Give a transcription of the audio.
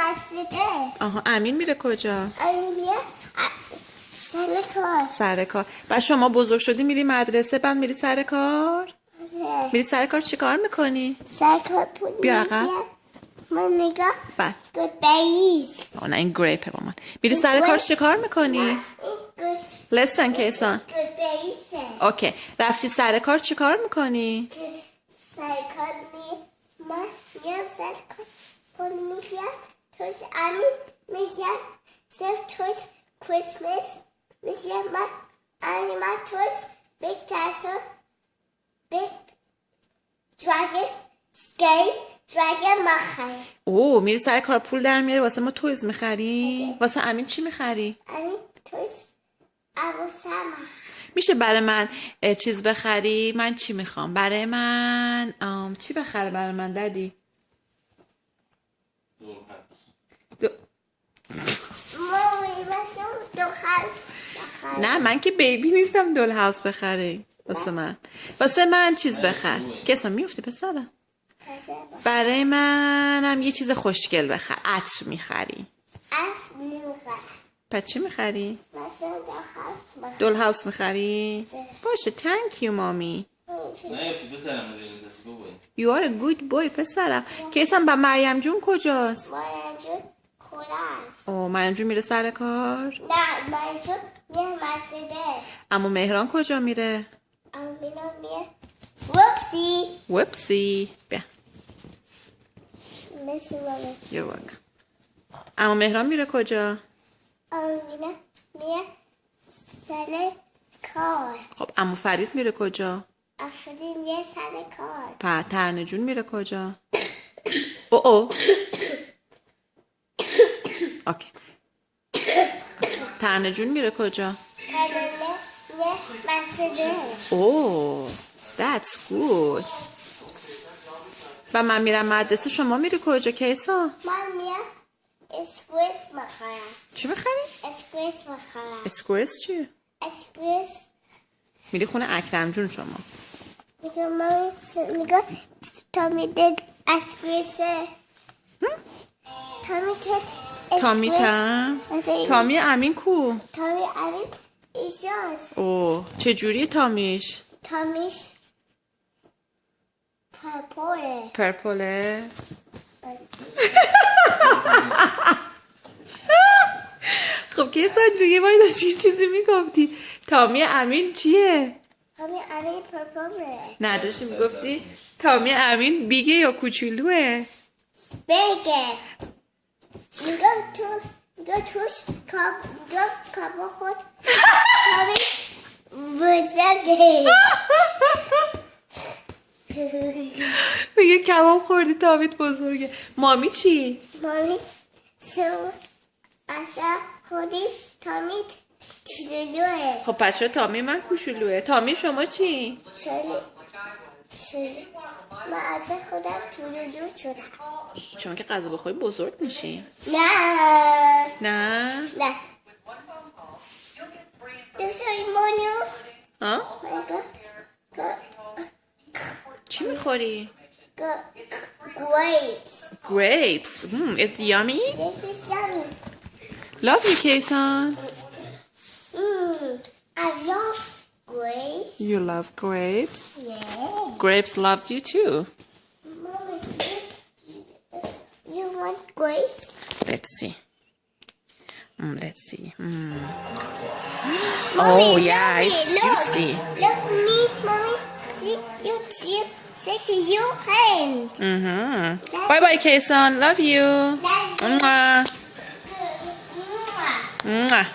مسجده. آها امین میره کجا؟ امین میره سر کار. سر کار. بعد شما بزرگ شدی میری مدرسه بعد میری سر کار؟ میری سر کار چی کار میکنی؟ سر کار پول بیا عقب. من نگاه بعد گودباییز. نه این گریپه با من. میری سر کار چی کار میکنی؟ این لسن کیسان. گودباییزه. اوکی رفتی سر کار چی کار میکنی؟ سر کار من میام سر کار پول میگم توش امین میگم صرف توش کریسمس میگم من امین من توش بیگ کسل بیگ دراگن سکیل دراگن مخری. اوه میری سر کار پول در میاری واسه ما تویز میخری؟ واسه امین چی میخری؟ امین توش عروسه مخری. میشه برای من چیز بخری؟ من چی میخوام؟ برای من چی بخره برای من دادی؟ مامی مثلا دو خست بخری. نه من که بیبی نیستم دول هاوس بخره واسه من چیز بخر کسا میفته پسرم برای منم یه چیز خوشگل بخر عطر میخری اصل نمیخرم. پس چی میخری؟ مثلا دو خست بخری. دول هاوس میخری؟ باشه thank you مامی نه پسرم دست بابایی. you are a good boy پسرم کیسان با مریم جون کجاست؟ مریم جون خونه است. اوه مریم جون میره سر کار؟ نه مریم جون میره مسجده. اما مهران کجا میره؟ امینا میره وپسی. وپسی بیا مثل مامی. you're welcome اما مهران میره کجا؟ امینا میره سر کار. خب عمو فرید میره کجا؟ افرادی میره سر کار. ترنه جون میره کجا؟ او اوکی ترنه جون میره کجا؟ تنانه میره مسجده. اوه that's good و من میرم مدرسه شما میری کجا کیسا؟ من میرم اسپریس بخرم. چی بخری؟ اسپریس بخرم. اسکریس چیه؟ اسپریس میری خونه اکرم جون شما میگه مامی میگه تامی دید اسپریسه. تامی دید تامی تم؟ تامی امین کو؟ تامی امین ایجاز. اوه چجوری تامیش؟ تامیش پرپوره. پرپله؟ خب کیسا جون یه باری داشتی یه چیزی میگفتی تامی امین چیه؟ تامی امین پرپوره. نداشتی میگفتی تامی امین بیگه یا کوچولوه؟ بگه میگه توش کابا خود تامیش بزرگه. میگه کباب خوردی تامیت بزرگه مامی چی؟ مامی اصلا خودی تامیت چلولوه. خب پس چرا تامی من کوچولوه تامی شما چی؟ چلی من اصلا خودم چلولو شدم. شما که غذا بخوری بزرگ میشی نه نه؟ نه دوستای مانیو ها؟ چی میخوری؟ grapes. grapes it's yummy This is yummy. love you Kaysan I love grapes. you love grapes Yeah. grapes loves you too Mommy, you want grapes? let's see let's see Mommy, oh yeah look it's me, juicy Look me, mommy. See, you sexy, you hand. bye bye Kaysan love you Love you. Mwah. Mwah. Mwah.